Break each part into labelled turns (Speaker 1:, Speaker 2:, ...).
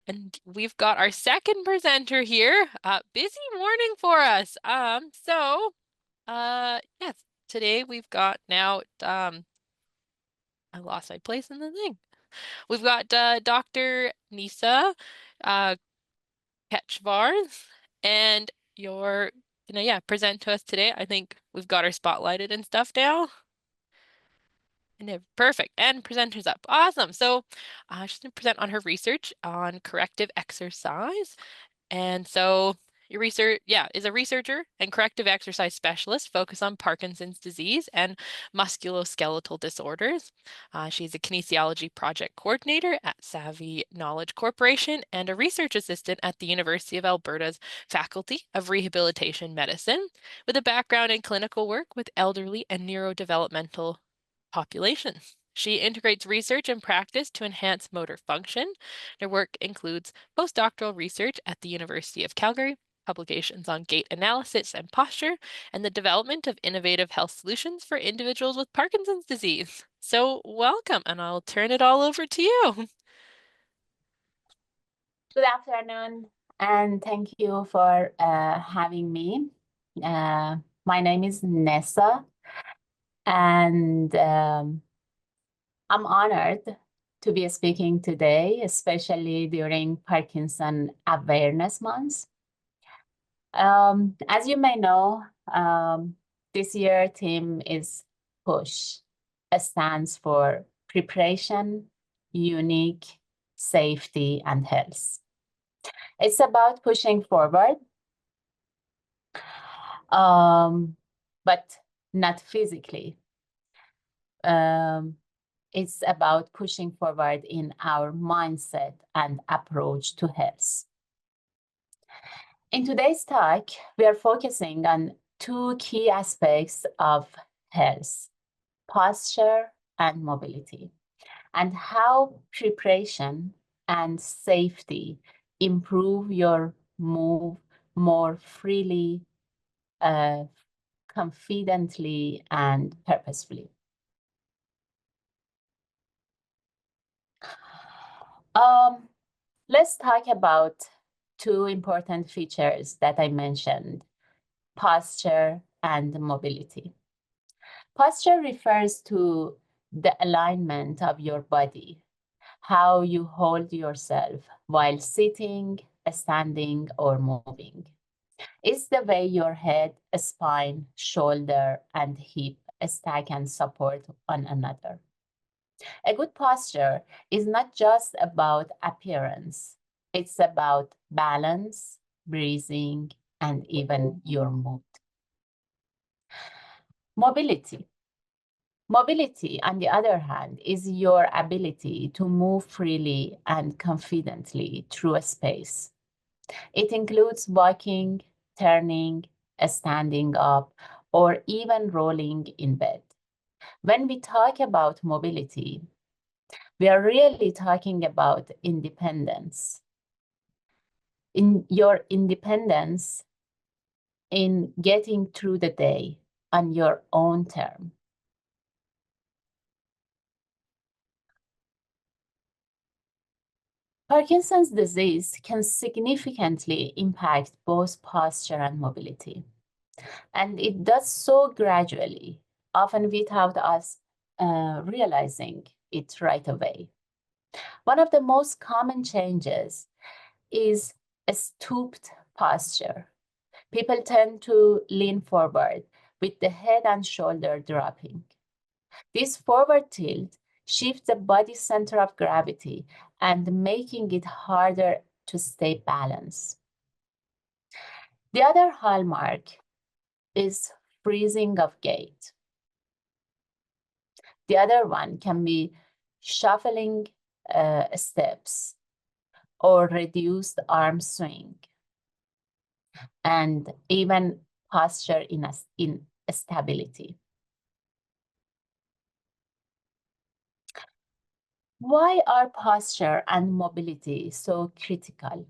Speaker 1: and we've got our second presenter here. Busy morning for us. Yes, today we've got now, I lost my place in the thing. We've got Dr. Nesa Keshavarz, and you're gonna, present to us today. I think we've got her spotlighted and stuff now. And perfect. And presenters up. Awesome. So she's going to present on her research on corrective exercise. And so your research, is a researcher and corrective exercise specialist focused on Parkinson's disease and musculoskeletal disorders. She's a kinesiology project coordinator at Savvy Knowledge Corporation and a research assistant at the University of Alberta's Faculty of Rehabilitation Medicine, with a background in clinical work with elderly and neurodevelopmental populations. She integrates research and practice to enhance motor function. Her work includes postdoctoral research at the University of Calgary, publications on gait analysis and posture, and the development of innovative health solutions for individuals with Parkinson's disease. So welcome, and I'll turn it all over to you.
Speaker 2: Good afternoon, and thank you for having me. My name is Nesa, and I'm honored to be speaking today, especially during Parkinson Awareness Month. As you may know, this year theme is PUSH. It stands for Preparation, Unique, Safety, and Health. It's about pushing forward, but not physically. It's about pushing forward in our mindset and approach to health. In today's talk, we are focusing on two key aspects of health: posture and mobility, and how preparation and safety improve your move more freely, confidently, and purposefully. Let's talk about two important features that I mentioned: posture and mobility. Posture refers to the alignment of your body, how you hold yourself while sitting, standing, or moving. It's the way your head, spine, shoulder, and hip stack and support one another. A good posture is not just about appearance. It's about balance, breathing, and even your mood. Mobility. Mobility, on the other hand, is your ability to move freely and confidently through a space. It includes walking, turning, standing up, or even rolling in bed. When we talk about mobility, we are really talking about independence. In your independence in getting through the day on your own term. Parkinson's disease can significantly impact both posture and mobility, and it does so gradually, often without us realizing it right away. One of the most common changes is a stooped posture. People tend to lean forward with the head and shoulder dropping. This forward tilt shifts the body center of gravity and making it harder to stay balanced. The other hallmark is freezing of gait. The other one can be shuffling steps or reduced arm swing, and even posture instability. Why are posture and mobility so critical?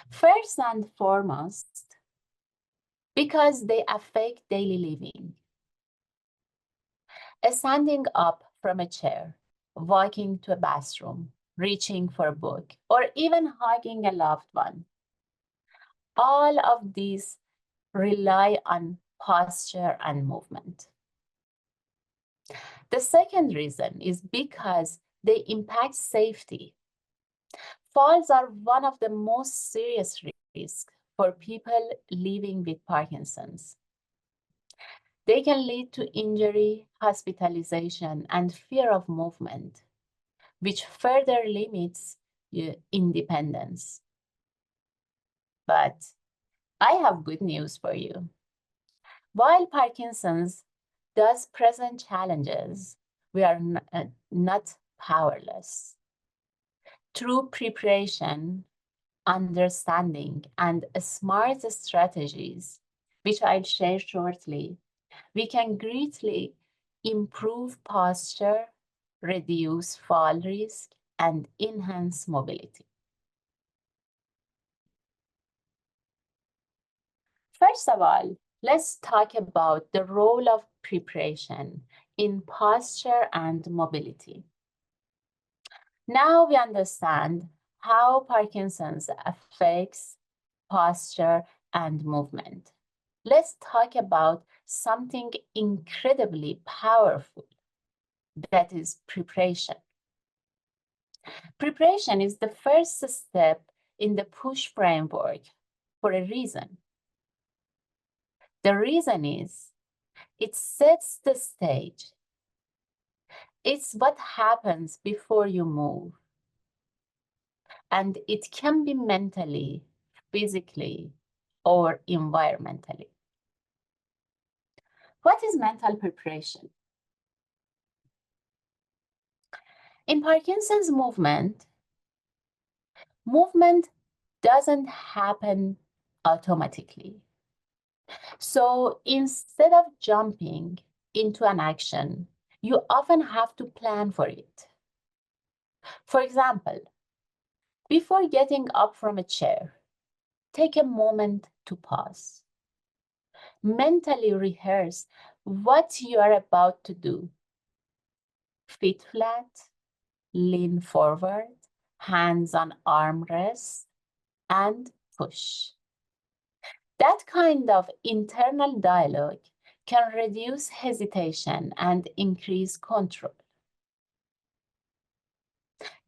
Speaker 2: First and foremost, because they affect daily living. Standing up from a chair, walking to a bathroom, reaching for a book, or even hugging a loved one. All of these rely on posture and movement. The second reason is because they impact safety. Falls are one of the most serious risks for people living with Parkinson's. They can lead to injury, hospitalization, and fear of movement, which further limits independence. But I have good news for you. While Parkinson's does present challenges, we are not powerless. Through preparation, understanding, and smart strategies, which I'll share shortly, we can greatly improve posture, reduce fall risk, and enhance mobility. First of all, let's talk about the role of preparation in posture and mobility. Now we understand how Parkinson's affects posture and movement. Let's talk about something incredibly powerful, that is preparation. Preparation is the first step in the push framework for a reason. The reason is it sets the stage. It's what happens before you move. And it can be mentally, physically, or environmentally. What is mental preparation? In Parkinson's movement doesn't happen automatically. So instead of jumping into an action, you often have to plan for it. For example, before getting up from a chair, take a moment to pause. Mentally rehearse what you are about to do. Feet flat, lean forward, hands on armrests, and push. That kind of internal dialogue can reduce hesitation and increase control.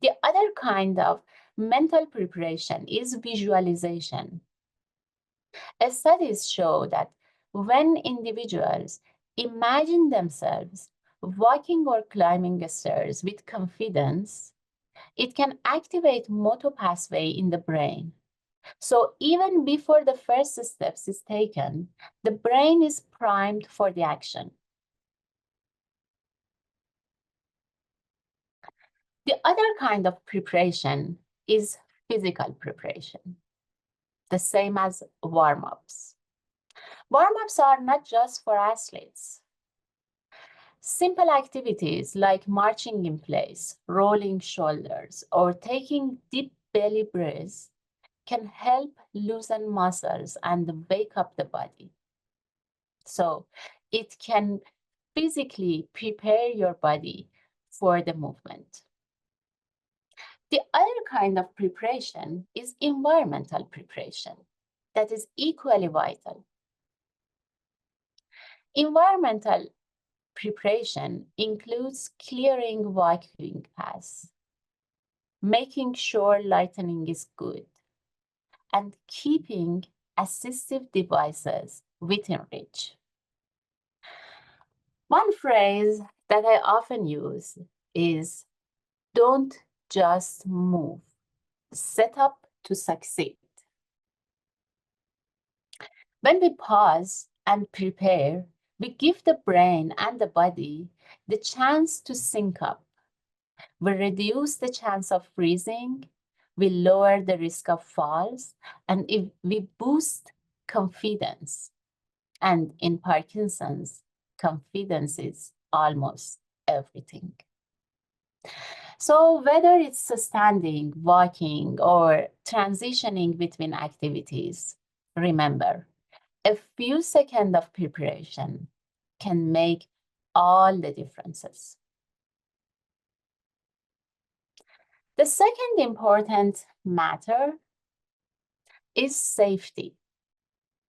Speaker 2: The other kind of mental preparation is visualization. Studies show that when individuals imagine themselves walking or climbing stairs with confidence, it can activate motor pathway in the brain. So even before the first steps is taken, the brain is primed for the action. The other kind of preparation is physical preparation, the same as warm-ups. Warm-ups are not just for athletes. Simple activities like marching in place, rolling shoulders, or taking deep belly breaths can help loosen muscles and wake up the body. So it can physically prepare your body for the movement. The other kind of preparation is environmental preparation that is equally vital. Environmental preparation includes clearing walking paths, making sure lighting is good, and keeping assistive devices within reach. One phrase that I often use is, don't just move, set up to succeed. When we pause and prepare, we give the brain and the body the chance to sync up. We reduce the chance of freezing, we lower the risk of falls, and if we boost confidence. And in Parkinson's, confidence is almost everything. So whether it's standing, walking, or transitioning between activities, remember, a few seconds of preparation can make all the differences. The second important matter is safety.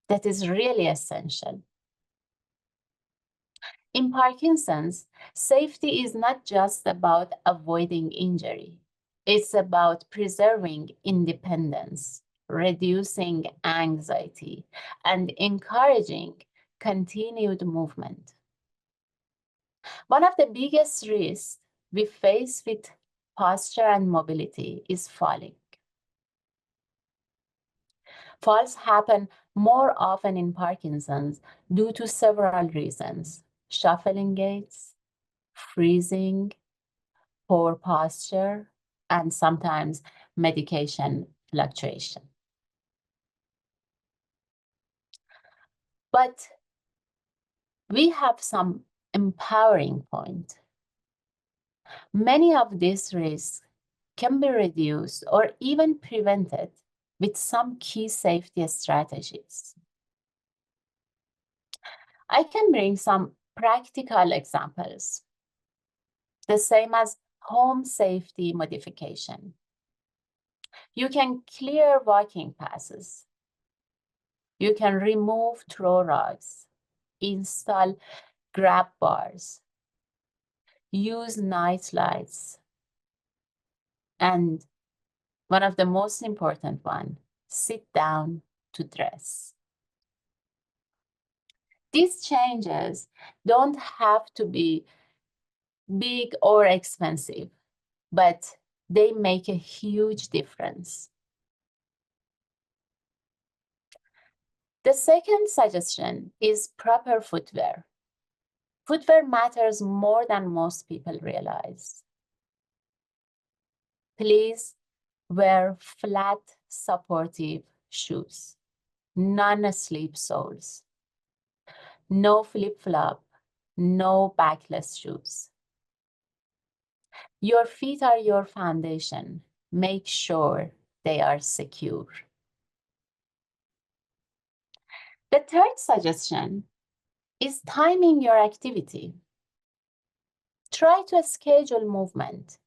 Speaker 2: That is really essential. In Parkinson's, safety is not just about avoiding injury. It's about preserving independence, reducing anxiety, and encouraging continued movement. One of the biggest risks we face with posture and mobility is falling. Falls happen more often in Parkinson's due to several reasons: shuffling gaits, freezing, poor posture, and sometimes medication fluctuation. But we have some empowering point. Many of these risks can be reduced or even prevented with some key safety strategies. I can bring some practical examples, the same as home safety modification. You can clear walking paths. You can remove throw rugs, install grab bars, use night lights, and one of the most important one, sit down to dress. These changes don't have to be big or expensive, but they make a huge difference. The second suggestion is proper footwear. Footwear matters more than most people realize. Please wear flat, supportive shoes, non-slip soles, no flip-flop, no backless shoes. Your feet are your foundation. Make sure they are secure. The third suggestion is timing your activity. Try to schedule movement,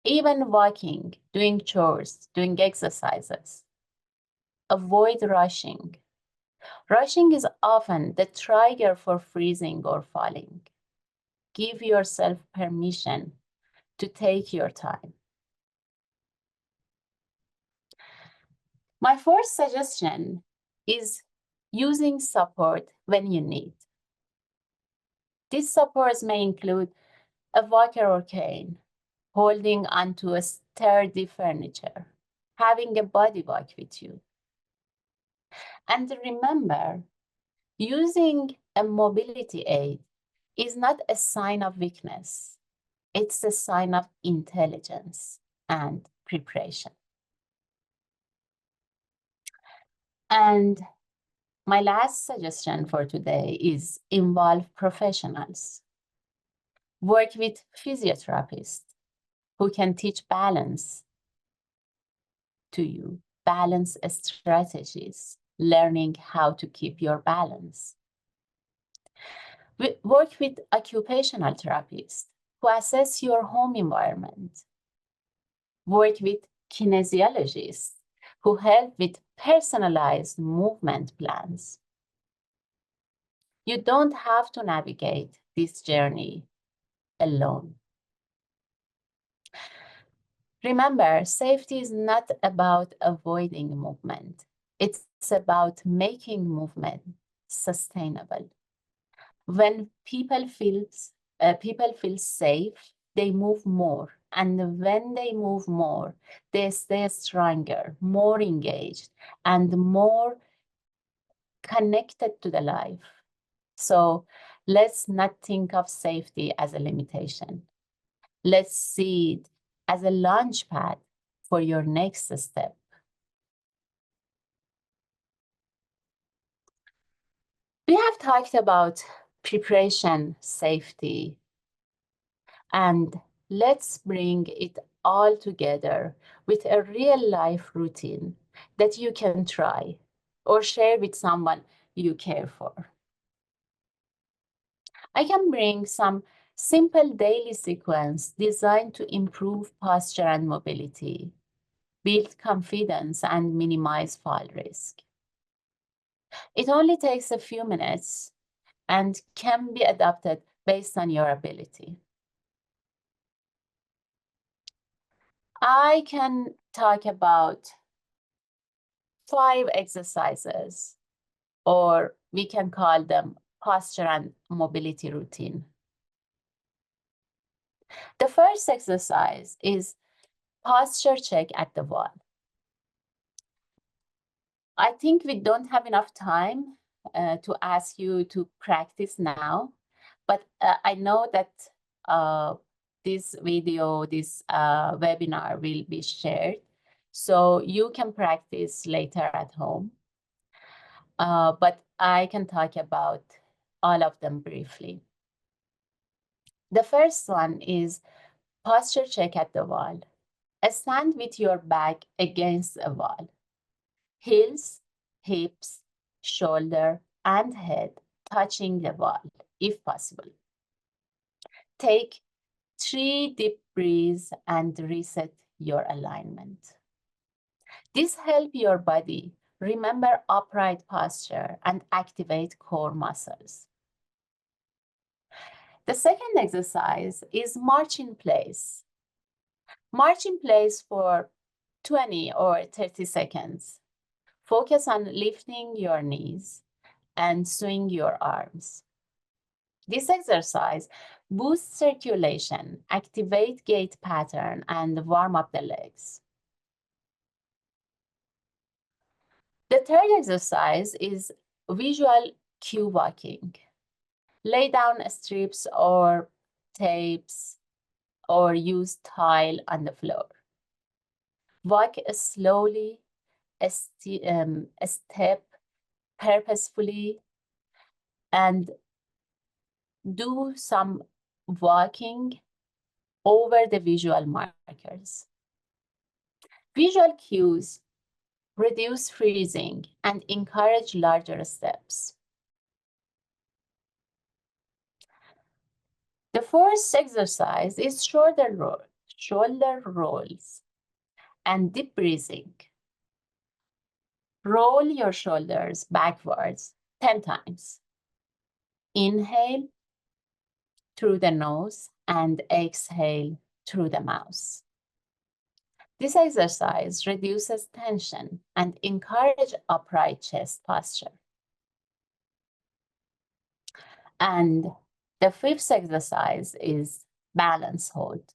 Speaker 2: even walking, doing chores, doing exercises. Avoid rushing. Rushing is often the trigger for freezing or falling. Give yourself permission to take your time. My fourth suggestion is using support when you need. These supports may include a walker or cane, holding onto a sturdy furniture, having a body walk with you. And remember, using a mobility aid is not a sign of weakness. It's a sign of intelligence and preparation. And my last suggestion for today is involve professionals. Work with physiotherapists who can teach balance to you, balance strategies, learning how to keep your balance. Work with occupational therapists who assess your home environment. Work with kinesiologists who help with personalized movement plans. You don't have to navigate this journey alone. Remember, safety is not about avoiding movement. It's about making movement sustainable. When people feel safe, they move more. And when they move more, they stay stronger, more engaged, and more connected to the life. So let's not think of safety as a limitation. Let's see it as a launch pad for your next step. We have talked about preparation, safety, and let's bring it all together with a real life routine that you can try or share with someone you care for. I can bring some Simple daily sequence designed to improve posture and mobility, build confidence, and minimize fall risk. It only takes a few minutes and can be adapted based on your ability. I can talk about 5 exercises, or we can call them posture and mobility routine. The first exercise is posture check at the wall. I think we don't have enough time to ask you to practice now, but I know that this video, this webinar will be shared, so you can practice later at home. But I can talk about all of them briefly. The first one is posture check at the wall. Stand with your back against a wall. Heels, hips, shoulder, and head touching the wall, if possible. Take 3 deep breaths and reset your alignment. This helps your body remember upright posture and activate core muscles. The second exercise is march in place. March in place for 20 or 30 seconds. Focus on lifting your knees and swing your arms. This exercise boosts circulation, activate gait pattern, and warm up the legs. The third exercise is visual cue walking. Lay down strips or tapes or use tile on the floor. Walk slowly, a step purposefully, and do some walking over the visual markers. Visual cues reduce freezing and encourage larger steps. The fourth exercise is shoulder rolls and deep breathing. Roll your shoulders backwards 10 times. Inhale through the nose and exhale through the mouth. This exercise reduces tension and encourages upright chest posture. And the fifth exercise is balance hold.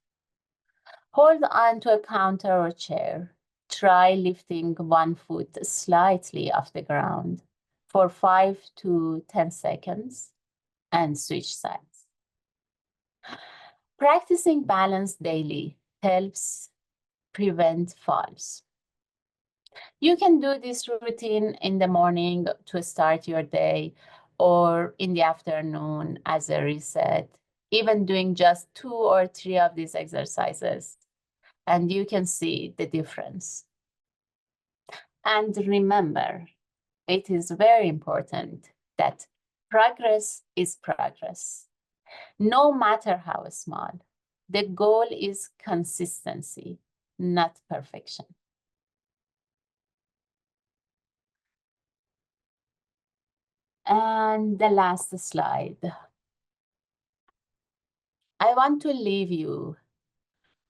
Speaker 2: Hold on to a counter or chair. Try lifting one foot slightly off the ground for 5 to 10 seconds and switch sides. Practicing balance daily helps prevent falls. You can do this routine in the morning to start your day or in the afternoon as a reset, even doing just 2 or 3 of these exercises, and you can see the difference. And remember, it is very important that progress is progress, no matter how small. The goal is consistency, not perfection. And the last slide. I want to leave you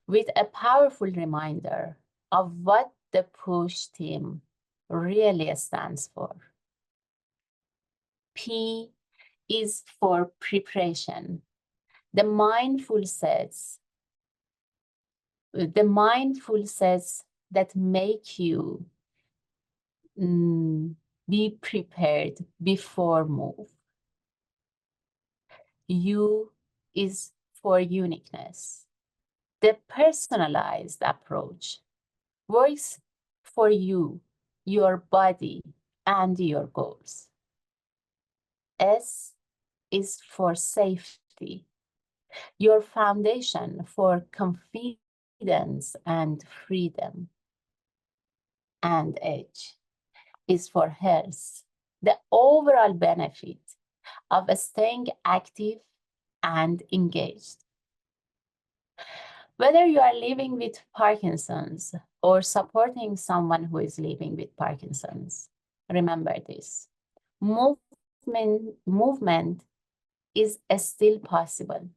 Speaker 2: with a powerful reminder of what the PUSH team really stands for. P is for preparation. The mindful sets that make you be prepared before move. U is for uniqueness. The personalized approach works for you, your body, and your goals. S is for safety, your foundation for confidence and freedom. And H is for health, the overall benefit of staying active and engaged. Whether you are living with Parkinson's or supporting someone who is living with Parkinson's, remember this. Movement is still possible.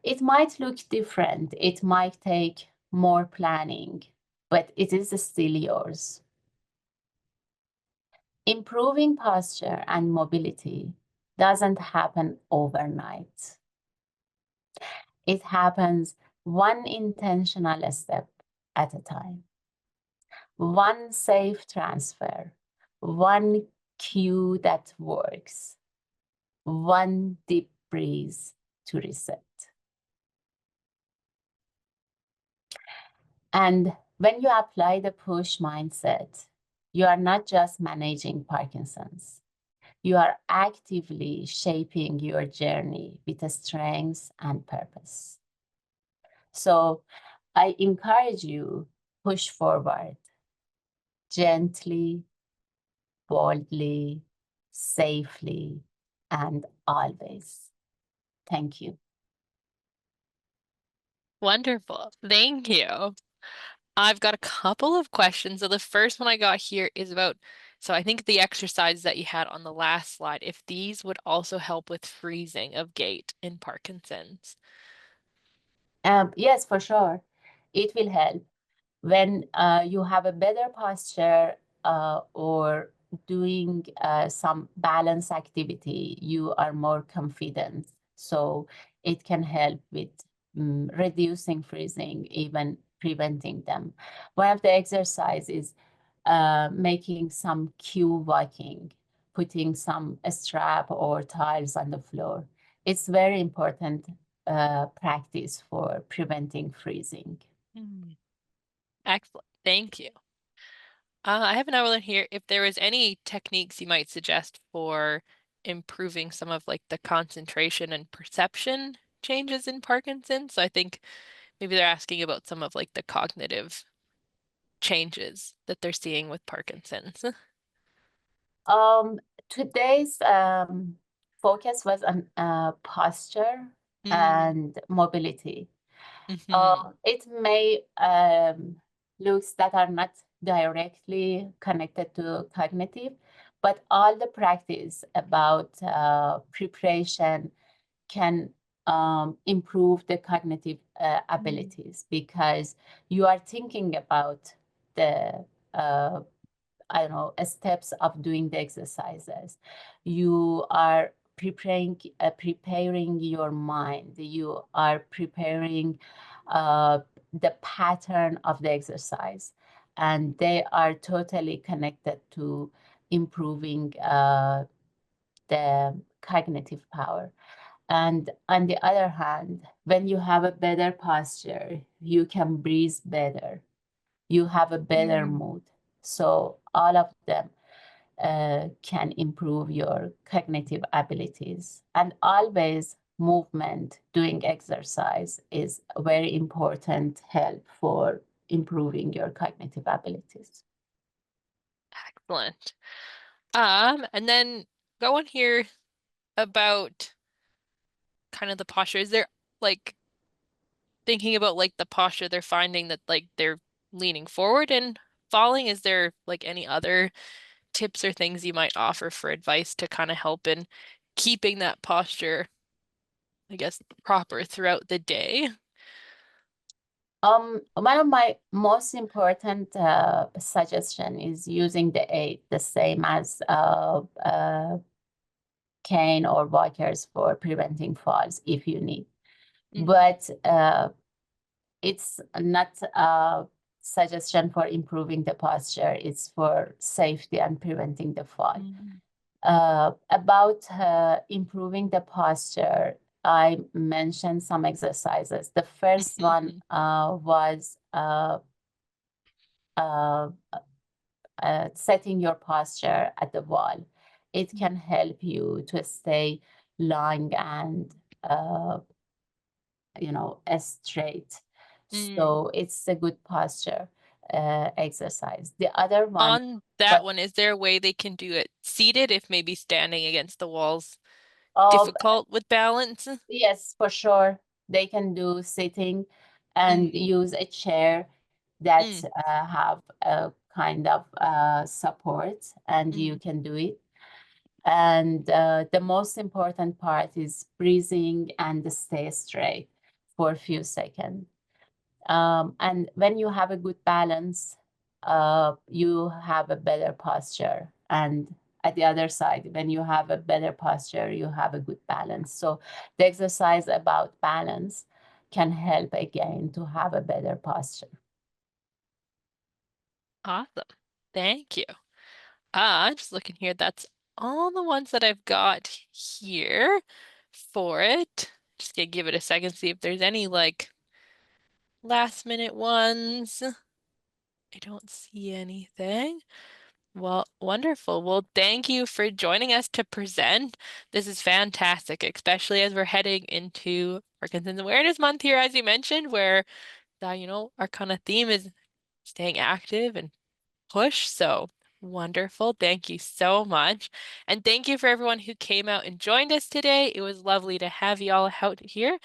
Speaker 2: It might look different, it might take more planning, but it is still yours. Improving posture and mobility doesn't happen overnight. It happens one intentional step at a time, one safe transfer, one cue that works, one deep breeze to reset. And when you apply the push mindset, you are not just managing Parkinson's. You are actively shaping your journey with a strength and purpose. So I encourage you, push forward gently, boldly, safely, and always. Thank you.
Speaker 1: Wonderful. Thank you. I've got a couple of questions. So the first one I got here is about, so I think the exercises that you had on the last slide, if these would also help with freezing of gait in Parkinson's.
Speaker 2: Yes, for sure. It will help. When you have a better posture or doing some balance activity, you are more confident. So it can help with reducing freezing, even preventing them. One of the exercises is making some cue walking, putting some strap or tiles on the floor. It's very important practice for preventing freezing.
Speaker 1: Hmm. Excellent. Thank you. I have another one here. If there was any techniques you might suggest for improving some of like the concentration and perception changes in Parkinson's. So I think maybe they're asking about some of like the cognitive changes that they're seeing with Parkinson's.
Speaker 2: Um, Today's focus was on posture
Speaker 1: Mm.
Speaker 2: and mobility.
Speaker 1: Hmm.
Speaker 2: It may looks that are not directly connected to cognitive, but all the practice about preparation can improve the cognitive abilities because you are thinking about the uh, I don't know, steps of doing the exercises. You are preparing your mind. You are preparing the pattern of the exercise, and they are totally connected to improving the cognitive power. And on the other hand, when you have a better posture, you can breathe better. You have a better
Speaker 1: Mm.
Speaker 2: mood. So all of them can improve your cognitive abilities. And always movement, doing exercise is a very important help for improving your cognitive abilities.
Speaker 1: Excellent. And then going here about kind of the posture. Is there like thinking about like the posture they're finding that like they're leaning forward and falling? Is there like any other tips or things you might offer for advice to kind of help in keeping that posture, I guess, proper throughout the day?
Speaker 2: One of my most important suggestion is using the aid, the same as cane or walkers for preventing falls if you need.
Speaker 1: Mm.
Speaker 2: But it's not a suggestion for improving the posture. It's for safety and preventing the fall.
Speaker 1: Mm.
Speaker 2: About improving the posture, I mentioned some exercises. The first one
Speaker 1: Mhm.
Speaker 2: was uh, setting your posture at the wall. It can help you to stay long and uh, straight.
Speaker 1: Mm.
Speaker 2: So it's a good posture exercise. The other one,
Speaker 1: On that
Speaker 2: but
Speaker 1: one, is there a way they can do it seated if maybe standing against the walls
Speaker 2: Uh,
Speaker 1: difficult with balance?
Speaker 2: yes, for sure. They can do sitting and
Speaker 1: Mm,
Speaker 2: use a chair that
Speaker 1: mm,
Speaker 2: have a kind of support, and you
Speaker 1: mm.
Speaker 2: can do it. And the most important part is breathing and stay straight for a few seconds. And when you have a good balance, you have a better posture. And at the other side, when you have a better posture, you have a good balance. So the exercise about balance can help again to have a better posture.
Speaker 1: Awesome. Thank you. Just looking here, that's all the ones that I've got here for it. Just gonna give it a second, see if there's any like last minute ones. I don't see anything. Well, wonderful. Well, thank you for joining us to present. This is fantastic, especially as we're heading into Parkinson's Awareness Month here, as you mentioned, where our kind of theme is staying active and push. So wonderful. Thank you so much. And thank you for everyone who came out and joined us today. It was lovely to have you all out here.